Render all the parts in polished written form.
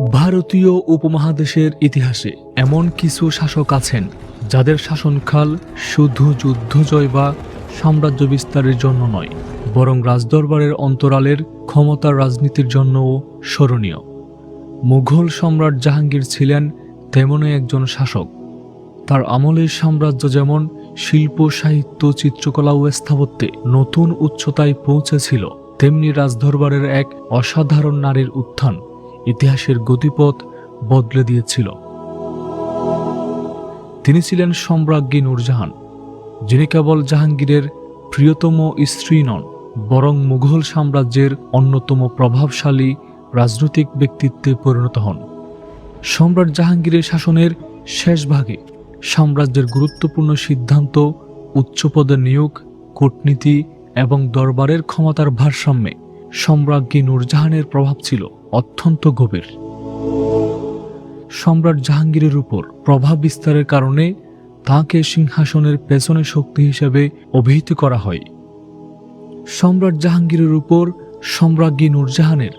ভারতীয় উপমহাদেশের ইতিহাসে এমন কিছু শাসক আছেন যাদের শাসনকাল শুধু যুদ্ধ জয় বা সাম্রাজ্য বিস্তারের জন্য নয়, বরং রাজদরবারের অন্তরালের ক্ষমতার রাজনীতির জন্যও স্মরণীয়। মুঘল সম্রাট জাহাঙ্গীর ছিলেন তেমনই একজন শাসক। তার আমলের সাম্রাজ্য যেমন শিল্প, সাহিত্য, চিত্রকলা ও স্থাপত্যে নতুন উচ্চতায় পৌঁছেছিল, তেমনি রাজদরবারের এক অসাধারণ নারীর উত্থান ইতিহাসের গতিপথ বদলে দিয়েছিল। তিনি ছিলেন সম্রাজ্ঞী নূরজাহান, যিনি কেবল জাহাঙ্গীরের প্রিয়তম স্ত্রী নন, বরং মুঘল সাম্রাজ্যের অন্যতম প্রভাবশালী রাজনৈতিক ব্যক্তিত্বে পরিণত হন। সম্রাট জাহাঙ্গীরের শাসনের শেষ ভাগে সাম্রাজ্যের গুরুত্বপূর্ণ সিদ্ধান্ত, উচ্চপদে নিয়োগ, কূটনীতি এবং দরবারের ক্ষমতার ভারসাম্যে সম্রাজ্ঞী নূরজাহানের প্রভাব ছিল অত্যন্ত গভীর। সম্রাট জাহাঙ্গীরের উপর প্রভাব বিস্তারের কারণে তাঁকে সিংহাসনের পেছনের শক্তি হিসেবে অভিহিত করা হয়। সম্রাট জাহাঙ্গীরের উপর সম্রাজ্ঞী নূরজাহানের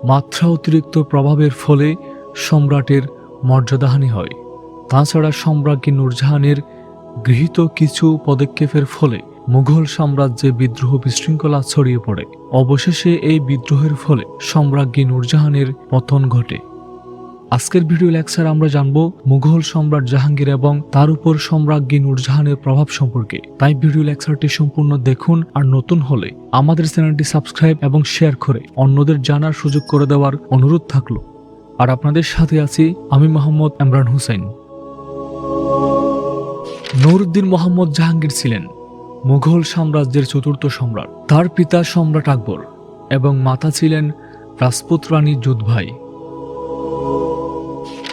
মাত্রা অতিরিক্ত প্রভাবের ফলে সম্রাটের মর্যাদাহানি হয়। তাছাড়া সম্রাজ্ঞী নূরজাহানের গৃহীত কিছু পদক্ষেপের ফলে মুঘল সাম্রাজ্যে বিদ্রোহ বিশৃঙ্খলা ছড়িয়ে পড়ে। অবশেষে এই বিদ্রোহের ফলে সম্রাজ্ঞী নূরজাহানের পতন ঘটে। আজকের ভিডিও লেকচারে আমরা জানব মুঘল সম্রাট জাহাঙ্গীর এবং তার উপর সম্রাজ্ঞী নূরজাহানের প্রভাব সম্পর্কে। তাই ভিডিও লেকচারটি সম্পূর্ণ দেখুন, আর নতুন হলে আমাদের চ্যানেলটি সাবস্ক্রাইব এবং শেয়ার করে অন্যদের জানার সুযোগ করে দেওয়ার অনুরোধ থাকলো। আর আপনাদের সাথে আছি আমি মোহাম্মদ ইমরান হুসাইন। নুরউদ্দিন মোহাম্মদ জাহাঙ্গীর ছিলেন মুঘল সাম্রাজ্যের চতুর্থ সম্রাট। তার পিতা সম্রাট আকবর এবং মাতা ছিলেন রাজপুত রানী যোধবাই।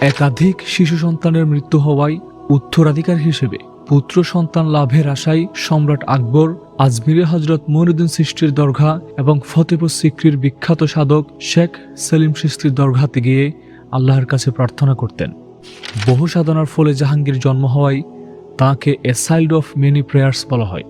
একাধিক শিশু সন্তানের মৃত্যু হওয়ায় উত্তরাধিকার হিসেবে পুত্র সন্তান লাভের আশায় সম্রাট আকবর আজমিরে হজরত মঈনুদ্দিন চিশতির দরগা এবং ফতেপুর সিক্রির বিখ্যাত সাধক শেখ সেলিম চিশতির দরগাতে গিয়ে আল্লাহর কাছে প্রার্থনা করতেন। বহু সাধনার ফলে জাহাঙ্গীর জন্ম হওয়ায় তাঁকে a child of many prayers বলা হয়।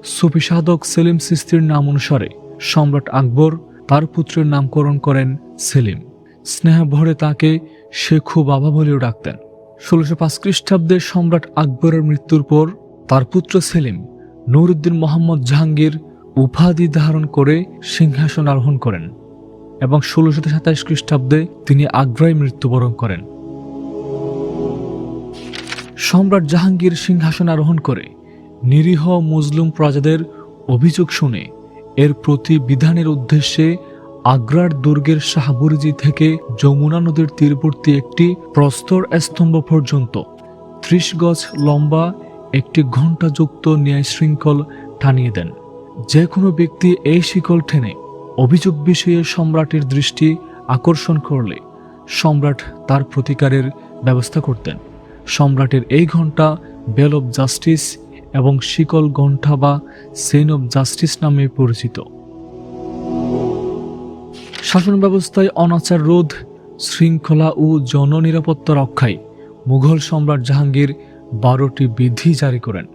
সুফি সাধক সেলিম চিশতির নাম অনুসারে সম্রাট আকবর তার পুত্রের নামকরণ করেন সেলিম। স্নেহ ভরে তাঁকে শেখু বাবা বলেও ডাকতেন। 1605 খ্রিস্টাব্দে সম্রাট আকবরের মৃত্যুর পর তার পুত্র সেলিম নুরউদ্দিন মোহাম্মদ জাহাঙ্গীর উপাধি ধারণ করে সিংহাসন আরোহণ করেন এবং 1627 খ্রিস্টাব্দে তিনি আগ্রায় মৃত্যুবরণ করেন। সম্রাট জাহাঙ্গীর সিংহাসন আরোহণ করে নিরীহ মুসলিম প্রজাদের অভিযোগ শুনে এর প্রতিবিধানের উদ্দেশ্যে আগ্রার দুর্গের শাহবুরজি থেকে যমুনা নদীর তীরবর্তী একটি প্রস্তর স্তম্ভ পর্যন্ত 30 গজ লম্বা একটি ঘণ্টাযুক্ত ন্যায় শৃঙ্খল টানিয়ে দেন। যে কোনো ব্যক্তি এই শিকল টেনে অভিযোগ বিষয়ে সম্রাটের দৃষ্টি আকর্ষণ করলে সম্রাট তার প্রতিকারের ব্যবস্থা করতেন। সম্রাটের এই ঘণ্টা বেল অব জাস্টিস এবং শিকল ঘণ্টা বা চেইন অব জাস্টিস নামে পরিচিত। শাসন ব্যবস্থায় অনাচার রোধ, শৃঙ্খলা ও জননিরাপত্তা রক্ষায় মুঘল সম্রাট জাহাঙ্গীর 12টি বিধি জারি করেন,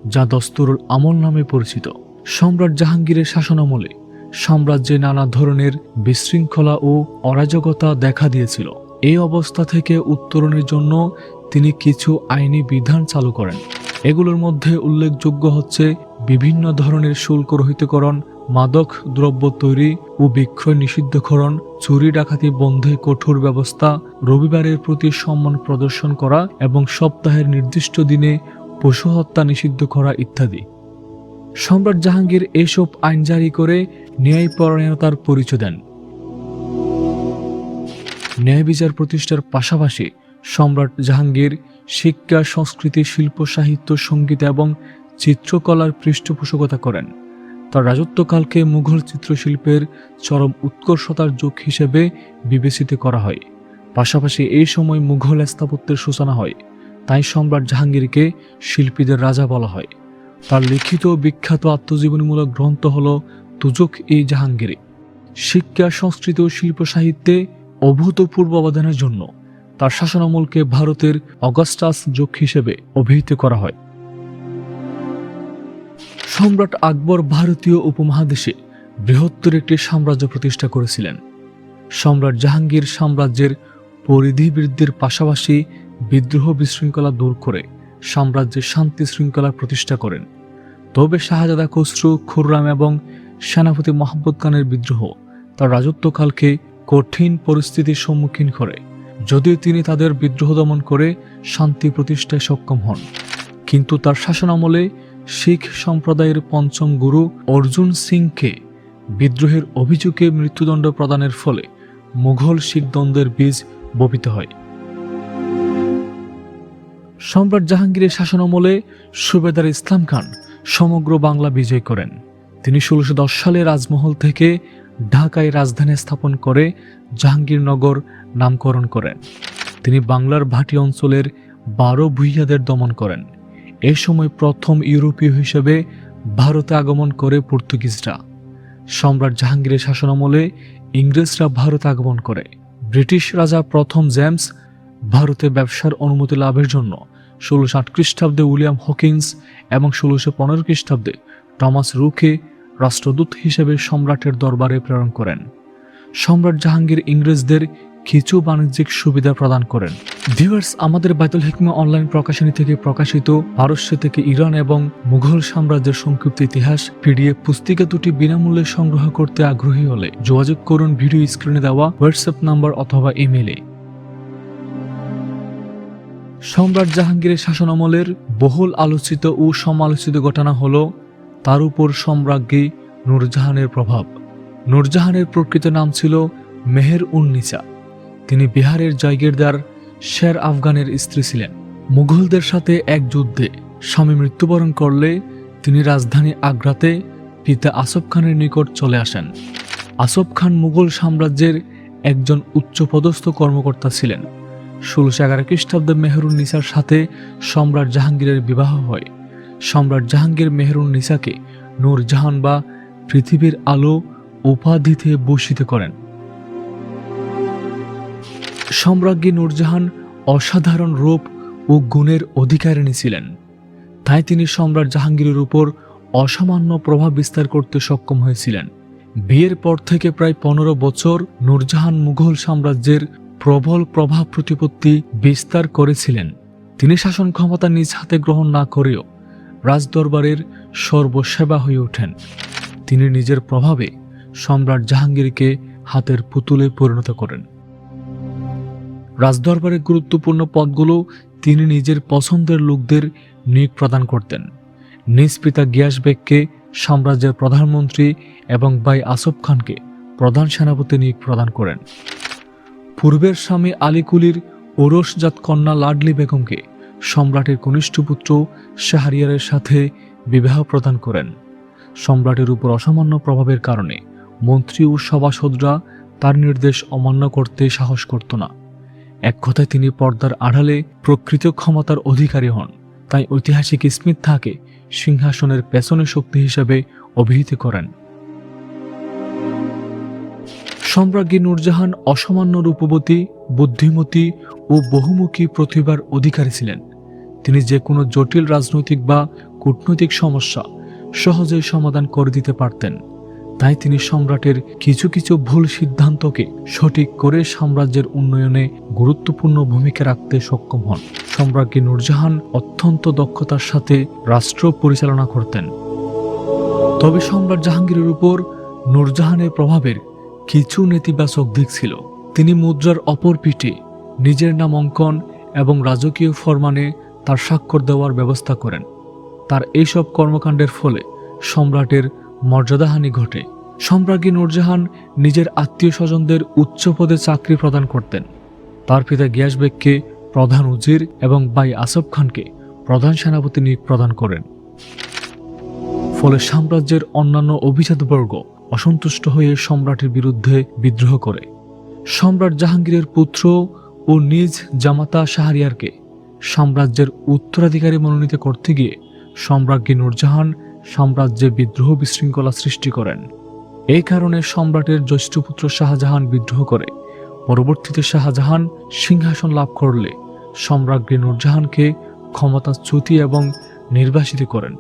যা দস্তুরুল আমল নামে পরিচিত। সম্রাট জাহাঙ্গীরের শাসনামলে সাম্রাজ্যে নানা ধরনের বিশৃঙ্খলা ও অরাজকতা দেখা দিয়েছিল। এই অবস্থা থেকে উত্তরণের জন্য তিনি কিছু আইনি বিধান চালু করেন। এগুলোর মধ্যে উল্লেখযোগ্য হচ্ছে বিভিন্ন ধরনের শুল্ক রহিতকরণ, মাদক দ্রব্য তৈরি ও বিক্রয় নিষিদ্ধকরণ, চুরি ডাকাতি বন্ধে কঠোর ব্যবস্থা, রবিবারের প্রতি সম্মান প্রদর্শন করা এবং সপ্তাহের নির্দিষ্ট দিনে পশু হত্যা নিষিদ্ধ করা ইত্যাদি। সম্রাট জাহাঙ্গীর এসব আইন জারি করে ন্যায়পরায়ণতার পরিচয় দেন। ন্যায় বিচার প্রতিষ্ঠার পাশাপাশি সম্রাট জাহাঙ্গীর শিক্ষা, সংস্কৃতি, শিল্প, সাহিত্য, সঙ্গীত এবং চিত্রকলার পৃষ্ঠপোষকতা করেন। তার রাজত্বকালকে মুঘল চিত্রশিল্পের চরম উৎকর্ষতার যুগ হিসেবে বিবেচিত করা হয়। পাশাপাশি এই সময় মুঘল স্থাপত্যের সূচনা হয়, তাই সম্রাট জাহাঙ্গীরকে শিল্পীদের রাজা বলা হয়। তার লিখিত বিখ্যাত আত্মজীবনীমূলক গ্রন্থ হল তুজুক-ই-জাহাঙ্গীরি। শিক্ষা, সংস্কৃতি ও শিল্প সাহিত্যে অভূতপূর্ব অবদানের জন্য তার শাসনামলকে ভারতের অগাস্টাস যুগ হিসেবে অভিহিত করা হয়। সম্রাট আকবর ভারতীয় উপমহাদেশে বৃহত্তর একটি সাম্রাজ্য প্রতিষ্ঠা করেছিলেন। সম্রাট জাহাঙ্গীর সাম্রাজ্যের পরিধি বৃদ্ধির পাশাপাশি বিদ্রোহ বিশৃঙ্খলা দূর করে সাম্রাজ্যের শান্তি শৃঙ্খলা প্রতিষ্ঠা করেন। তবে শাহজাদা খসরু, খুররাম এবং সেনাপতি মাহমুদ খানের বিদ্রোহ তার রাজত্বকালকে কঠিন পরিস্থিতির সম্মুখীন করে। যদিও তিনি তাদের বিদ্রোহ দমন করে শান্তি প্রতিষ্ঠায় সক্ষম হন, কিন্তু তার শাসনামলে শিখ সম্প্রদায়ের পঞ্চম গুরু অর্জুন সিংকে বিদ্রোহের অভিযোগে মৃত্যুদণ্ড প্রদানের ফলে মুঘল শিখ দ্বন্দ্বের বীজ বপিত হয়। সম্রাট জাহাঙ্গীরের শাসনামলে সুবেদার ইসলাম খান সমগ্র বাংলা বিজয় করেন। তিনি ১৬১০ সালে রাজমহল থেকে ঢাকায় রাজধানী স্থাপন করে জাহাঙ্গীরনগর নামকরণ করেন। তিনি বাংলার ভাটি অঞ্চলের ১২ ভূঁইয়াদের দমন করেন। এ সময় প্রথম ইউরোপীয় হিসেবে ভারতে আগমন করে পর্তুগিজরা। সম্রাট জাহাঙ্গীরের শাসনামলে ইংরেজরা ভারতে আগমন করে। ব্রিটিশ রাজা প্রথম জেমস ভারতে ব্যবসার অনুমতি লাভের জন্য ১৬০৮ খ্রিস্টাব্দে উইলিয়াম হকিন্স এবং ১৬১৫ খ্রিস্টাব্দে টমাস রুকে রাষ্ট্রদূত হিসেবে সম্রাটের দরবারে প্রেরণ করেন। সম্রাট জাহাঙ্গীর ইংরেজদের কিছু বাণিজ্যিক সুবিধা প্রদান করেন। ভিউয়ার্স, আমাদের বাইতুল হিকমা অনলাইন প্রকাশনী থেকে প্রকাশিত পারস্য থেকে ইরান এবং মুঘল সাম্রাজ্যের সংক্ষিপ্ত ইতিহাস পিডিএফ পুস্তিকা দুটি বিনামূল্যে সংগ্রহ করতে আগ্রহী হলে যোগাযোগ করুন ভিডিও স্ক্রিনে দেওয়া হোয়াটসঅ্যাপ নাম্বার অথবা ইমেইলে। সম্রাট জাহাঙ্গীরের শাসনামলের বহুল আলোচিত ও সমালোচিত ঘটনা হল তার উপর সম্রাজ্ঞী নূরজাহানের প্রভাব। নূরজাহানের প্রকৃত নাম ছিল মেহের-উন-নিসা। তিনি বিহারের জাগিরদার শের আফগানের স্ত্রী ছিলেন। মুঘলদের সাথে এক যুদ্ধে স্বামী মৃত্যুবরণ করলে তিনি রাজধানী আগ্রাতে পিতা আসফ খানের নিকট চলে আসেন। আসফ খান মুঘল সাম্রাজ্যের একজন উচ্চপদস্থ কর্মকর্তা ছিলেন। ১৬১১ খ্রিস্টাব্দে মেহের-উন-নিসার সাথে সম্রাট জাহাঙ্গীরের বিবাহ হয়। সম্রাট জাহাঙ্গীর মেহের-উন-নিসাকে নূরজাহান বা পৃথিবীর আলো উপাধিতে ভূষিত করেন। সম্রাজ্ঞী নূরজাহান অসাধারণ রূপ ও গুণের অধিকারিণী ছিলেন, তাই তিনি সম্রাট জাহাঙ্গীরের উপর অসামান্য প্রভাব বিস্তার করতে সক্ষম হয়েছিলেন। বিয়ের পর থেকে প্রায় ১৫ বছর নূরজাহান মুঘল সাম্রাজ্যের প্রবল প্রভাব প্রতিপত্তি বিস্তার করেছিলেন। তিনি শাসন ক্ষমতা নিজ হাতে গ্রহণ না করেও রাজদরবারের সর্বসেবা হয়ে ওঠেন। তিনি নিজের প্রভাবে সম্রাট জাহাঙ্গীরকে হাতের পুতুলে পরিণত করেন। রাজদরবারের গুরুত্বপূর্ণ পদগুলো তিনি নিজের পছন্দের লোকদের নিয়োগ প্রদান করতেন। নিজ পিতা গিয়াস বেগকে সাম্রাজ্যের প্রধানমন্ত্রী এবং ভাই আসফ খানকে প্রধান সেনাপতি নিয়োগ প্রদান করেন। পূর্বের স্বামী আলীকুলির ওরসজাত কন্যা লাডলি বেগমকে সম্রাটের কনিষ্ঠ পুত্র শাহরিয়ারের সাথে বিবাহ প্রদান করেন। সম্রাটের উপর অসামান্য প্রভাবের কারণে মন্ত্রী ও সভাসদরা তার নির্দেশ অমান্য করতে সাহস করত না। এক কথায় তিনি পর্দার আড়ালে প্রকৃত ক্ষমতার অধিকারী হন। তাই ঐতিহাসিক স্মিথ তাকে সিংহাসনের পেছনে শক্তি হিসেবে অভিহিত করেন। সম্রাজ্ঞী নূরজাহান অসামান্য রূপবতী, বুদ্ধিমতী ও বহুমুখী প্রতিভার অধিকারী ছিলেন। তিনি যে কোনো জটিল রাজনৈতিক বা কূটনৈতিক সমস্যা সহজেই সমাধান করে দিতে পারতেন। তাই তিনি সম্রাটের কিছু কিছু ভুল সিদ্ধান্তকে সঠিক করে সাম্রাজ্যের উন্নয়নে গুরুত্বপূর্ণ ভূমিকা রাখতে সক্ষম হন। সম্রাজ্ঞী নূরজাহান অত্যন্ত দক্ষতার সাথে রাষ্ট্র পরিচালনা করতেন। তবে সম্রাট জাহাঙ্গীরের উপর নূরজাহানের প্রভাবের কিছু নেতিবাচক দিক ছিল। তিনি মুদ্রার অপর পিঠে নিজের নাম অঙ্কন এবং রাজকীয় ফরমানে তার স্বাক্ষর দেওয়ার ব্যবস্থা করেন। তার এইসব কর্মকাণ্ডের ফলে সম্রাটের মর্যাদাহানি ঘটে। সম্রাজ্ঞী নূরজাহান নিজের আত্মীয় স্বজনদের উচ্চ পদে চাকরি প্রদান করতেন। তার পিতা গিয়াস বেগকে প্রধান উজির এবং ভাই আসফ খানকে প্রধান সেনাপতি নিয়োগ প্রদান করেন। ফলে সাম্রাজ্যের অন্যান্য অভিজাতবর্গ অসন্তুষ্ট হয়ে সম্রাটের বিরুদ্ধে বিদ্রোহ করে। সম্রাট জাহাঙ্গীরের পুত্র ও নিজ জামাতা শাহরিয়ারকে সাম্রাজ্যের উত্তরাধিকারী মনোনীত করতে গিয়ে সম্রাজ্ঞী নূরজাহান সাম্রাজ্যে বিদ্রোহ বিশৃঙ্খলা সৃষ্টি করেন। এই কারণে সম্রাটের জ্যেষ্ঠ পুত্র শাহজাহান বিদ্রোহ করে। পরবর্তীতে শাহজাহান সিংহাসন লাভ করলে সম্রাজ্ঞী নূরজাহানকে ক্ষমতাচ্যুতি এবং নির্বাসিত করেন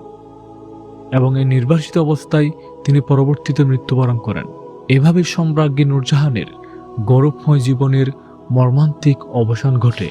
এবং এই নির্বাসিত অবস্থায় তিনি পরবর্তীতে মৃত্যুবরণ করেন। এভাবে সম্রাজ্ঞী নূরজাহানের গৌরবময় জীবনের মর্মান্তিক অবসান ঘটে।